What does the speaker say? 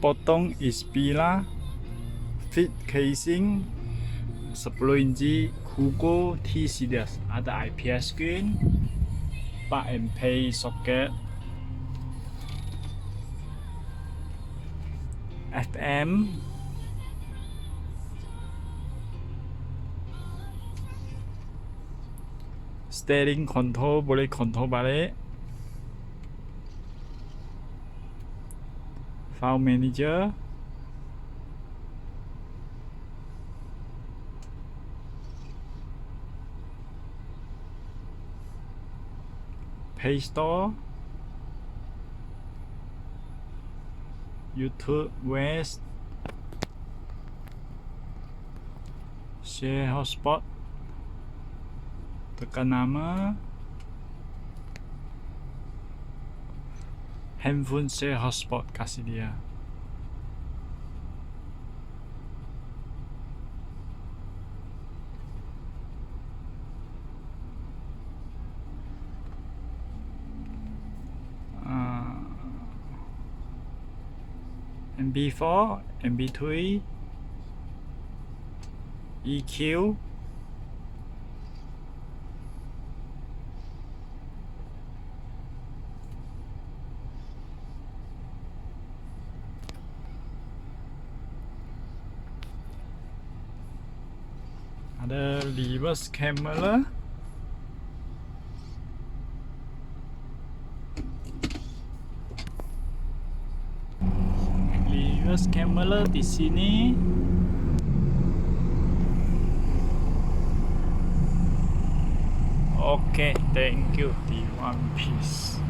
Proton Inspira Fit Casing 10 inci Cogoo T series, ada IPS screen, plug and play socket, FM, steering control boleh control balik, file manager, Play Store, YouTube West, share hotspot, tekan nama, handphone share hotspot kasih dia. MB4, MB3, EQ, ada reverse camera, reverse camera di sini. Oke, thank you di One Piece.